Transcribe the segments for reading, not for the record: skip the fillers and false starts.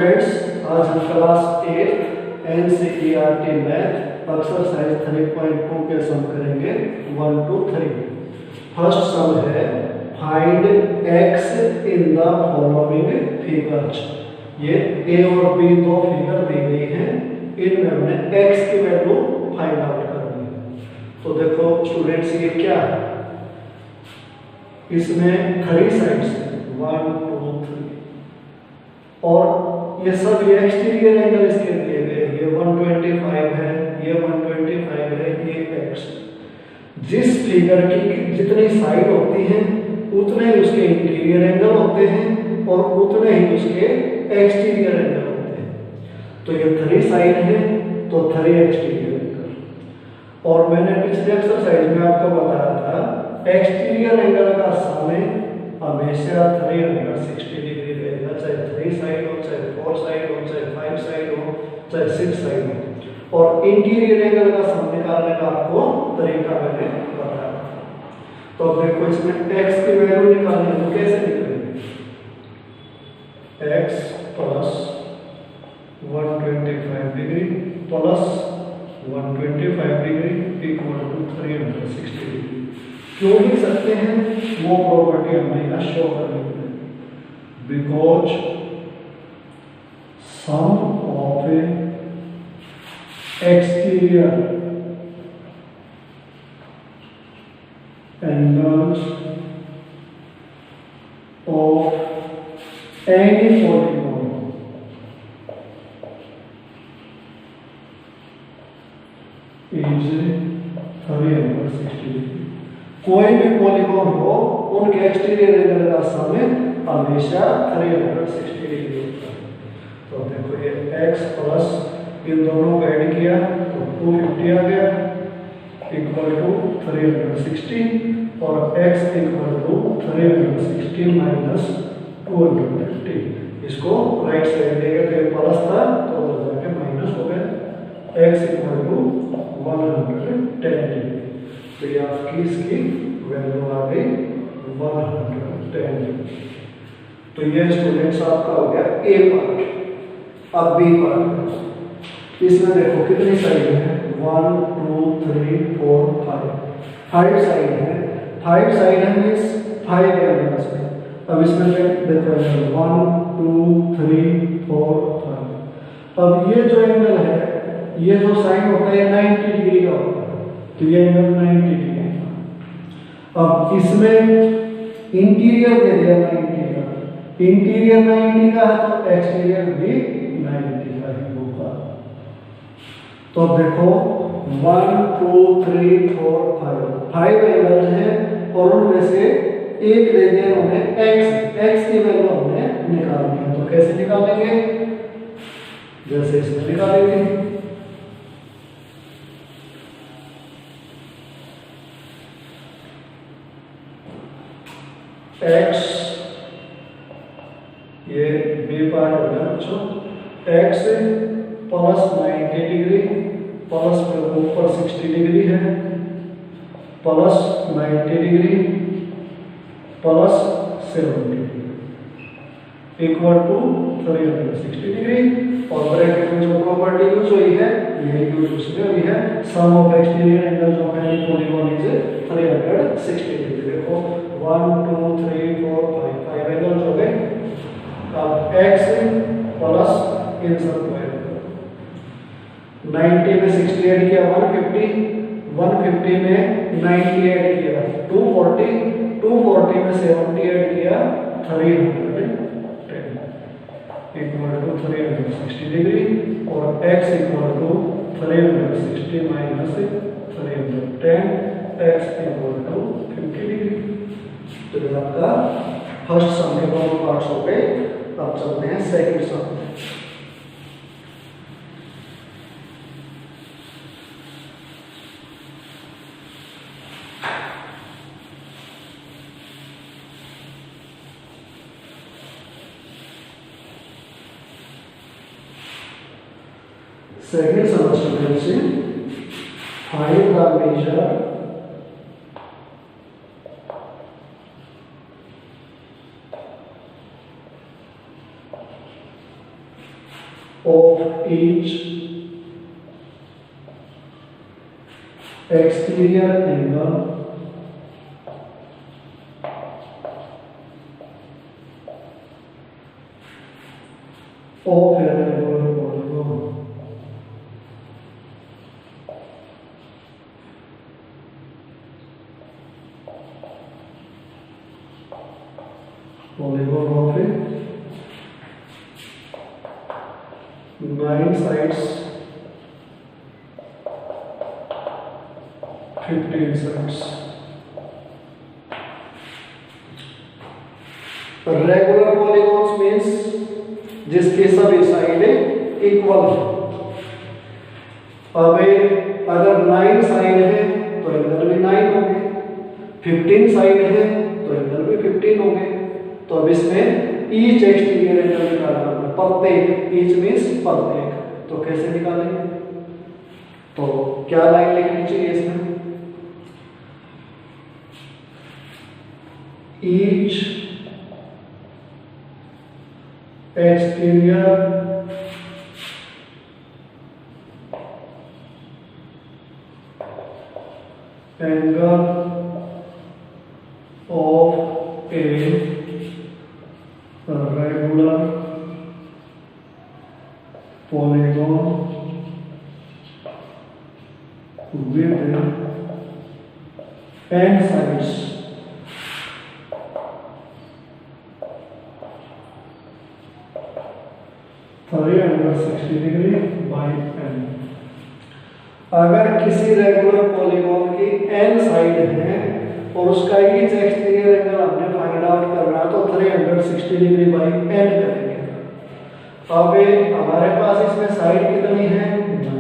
Friends, आज हम class 8 NCERT math exercise 3.2 के सम करेंगे 1 to 3। फर्स्ट सम है find x in the following figures. ये a और b दो फिगर दी गई हैं, इनमें हमने x की वैल्यू फाइंड आउट करनी है। तो देखो स्टूडेंट्स, ये क्या है, इसमें 3 साइड्स 1 2 3 और ये सब ये एक्सटीरियर एंगल इसके दिए गए, ये 125 है, ये 125 है, ये x। जिस फिगर की जितनी साइड होती हैं उतने ही उसके इंटीरियर एंगल होते हैं और उतने ही उसके एक्सटीरियर एंगल होते हैं। तो ये 3 साइड है तो 3 एक्सटीरियर एंगल। और मैंने पिछले एक्सरसाइज में आपको बताया था एक्सटीरियर एंगल का समय हमेशा 360 डिग्री रहेगा, चाहे 3 साइड हो, चाहे 4 साइड हो, चाहे 5 साइड हो, चाहे 6 साइड हो। और इंटीरियर एंगल का सम निकालने का आपको तरीका मैंने बताया। तो अब देखो, इसमें x की वैल्यू निकालनी है तो कैसे निकलेगी, x plus 125 degree plus 125 degree equal to 360 degree. क्यों लिख सकते हैं, वो प्रॉपर्टी हमने यहाँ शो करनी है। Because sum of exterior angles of any polygon is 360 degree. कोई भी पॉलीगॉन हो, उनके एक्सटीरियर एंगल का समय हमेशा 360 डिग्री होता है। तो देखो, ये x प्लस इन दोनों को ऐड किया तो 250 आ गया इक्वल टू 360 और x इक्वल टू 360 माइनस 250। इसको राइट साइड लेंगे तो ये प्लस था तो उधर जाके माइनस हो गया, x इक्वल टू 110 डिग्री। तो ये आपकी इसकी वैल्यू आ गई 110। तो ये स्टूडेंट्स आपका हो गया ए पार्ट। अब बी पार्ट, इसमें देखो कितनी साइड है, 1 2 3 4 5 साइड है। 5 साइड है मीन्स 5 एंगल्स में। अब इसमें देखो 1 2 3 4 5। अब ये जो एंगल है, ये जो साइन होता है 90 डिग्री का होता है, तो ये एंगल 90 डिग्री। अब इसमें इंटीरियर दे दिया 90 का, इंटीरियर 90 का है तो एक्सटीरियर भी 90 का ही होगा। तो देखो 1 2 3 4 5 एंगल है और उनमें से एक दे दिया उन्हें x की वैल्यू हमने निकालनी है। तो कैसे निकालेंगे, जैसे इसमें निकालेंगे, x, ये बी पार्ट हो गया बच्चों, x प्लस 90 डिग्री प्लस ऊपर 60 डिग्री है plus 90 degree plus 70 equal to 360 degree. और ब्रैकेट में जो प्रॉपर्टी यूज हुई है ये यूज उसमें हुई है, sum of exterior angles of any polygon is 360 degree. देखो 1 2 3 4 5 एंगल्स हो गए। अब x प्लस इन सब को ऐड करो, 90 में 60 ऐड किया 150, 150 में 90 ऐड किया 240, 240 में 70 ऐड किया 310 इक्वल टू 360 डिग्री और x equal to 360 minus 310, x equal to 50 degree. तो ये आपका फर्स्ट सम के दोनों पार्ट्स हो गए। अब चलते हैं second sum. Second sum student से find the measure of each exterior angle of a regular polygon. Polygon of a 9 sides, 15 sides. Regular polygons means जिसके सभी साइड इक्वल है। अब अगर 9 साइड है तो एंगल भी 9 होंगे, 15 साइड है तो एंगल भी 15 होंगे। तो अब इसमें ईच एक्सटीरियर एंगल निकालना है, प्रत्येक, ईच मींस प्रत्येक। तो कैसे निकालेंगे? तो क्या लाइन लिखनी चाहिए इसमें? Each exterior angle of a regular polygon with n sides under 60 degree by n। अगर किसी रेगुलर पॉलीगॉन की n साइड है और उसका ईच एक्सटीरियर एंगल हमने फाइंड आउट करना है तो 360 डिग्री बाई n करेंगे। अब हमारे पास इसमें साइड कितनी है? 9।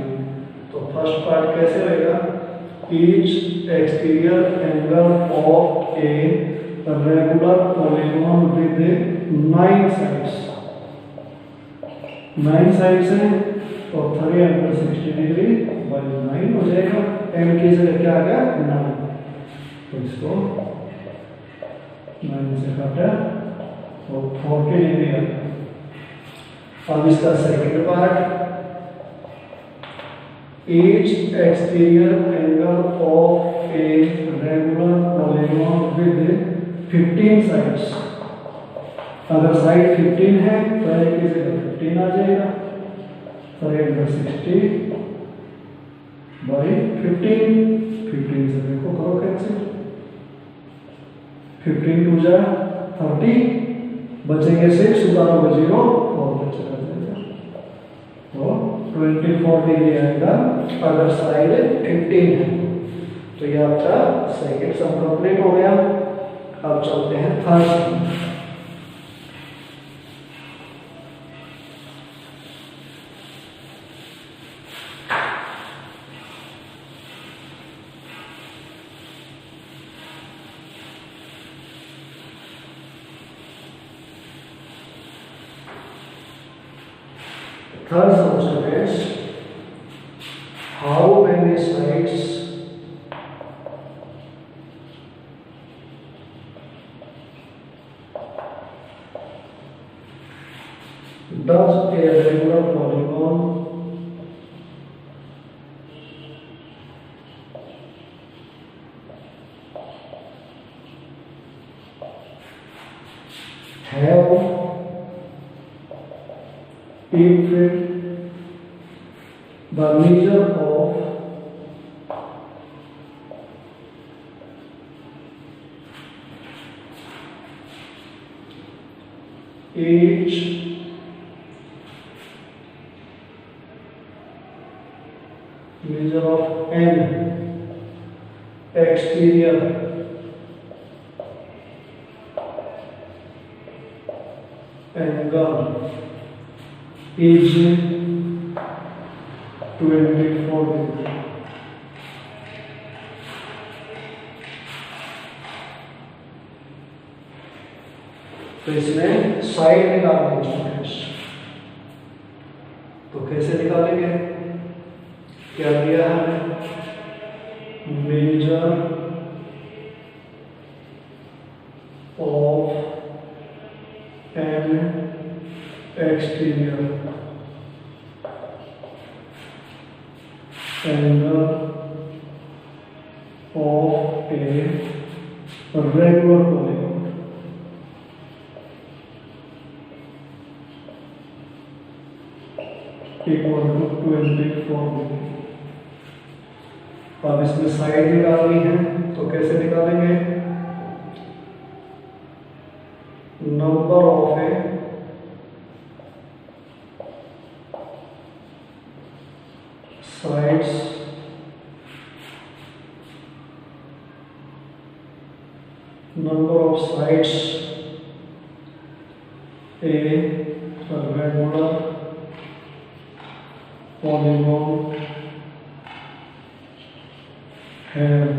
तो फर्स्ट पार्ट कैसे रहेगा? Each exterior angle of a regular polygon with 9 sides. 9 side से तो 360 डिग्री बाई 9 हो जाएगा। m की जगह क्या आ गया? 9। तो इसको 9 से काटा तो 40 डिग्री आ गया। अब इसका second part, each exterior angle of a regular polygon with 15 sides. अगर साइड 15 है तो एक की जगह 15 आ जाएगा। 360 बाई 15, 15 से देखो करो कैंसिल, 15 टू जा 30, बचेंगे 6, उतारोगे 0 और बचेगा 0। तो 24 डिग्री आएगा अगर साइड 15 है। तो ये आपका सेकंड सम कंप्लीट हो गया। अब चलते हैं third some. Third sum is how many sides does a regular polygon have if the measure of each measure of n exterior angle is 24 degree. तो इसमें साइड निकालनी चाहिए। तो कैसे निकालेंगे? क्या दिया है? Measure of an exterior angle of a regular polygon equal to 24 degree. अब इसमें साइड निकालनी है तो कैसे निकालेंगे? Number of a sides number of sides a regular polygon have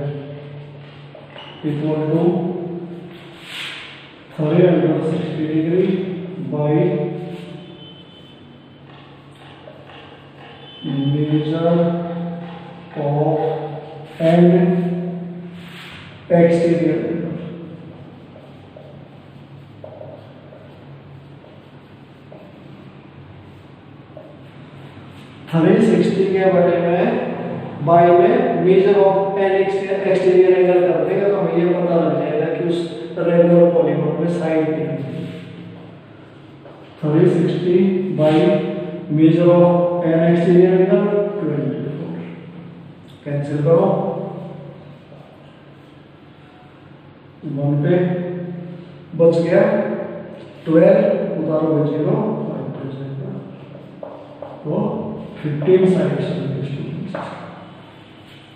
equal to 360 degree by measure of and exterior angle। Three 360 के बटे में बाई में major of an exterior angle कर देगा तो हमें ये पता लग जाएगा कि उस रेगुलर पॉलीगॉन में साइड कितनी है। 360 by major of an exterior angle 24। Cancel करो, 1 पे बच गया 12, उतारो बचेगा 5 तो 15 साइड।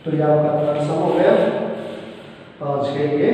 तो ये आपका सम हो गया आज के लिए।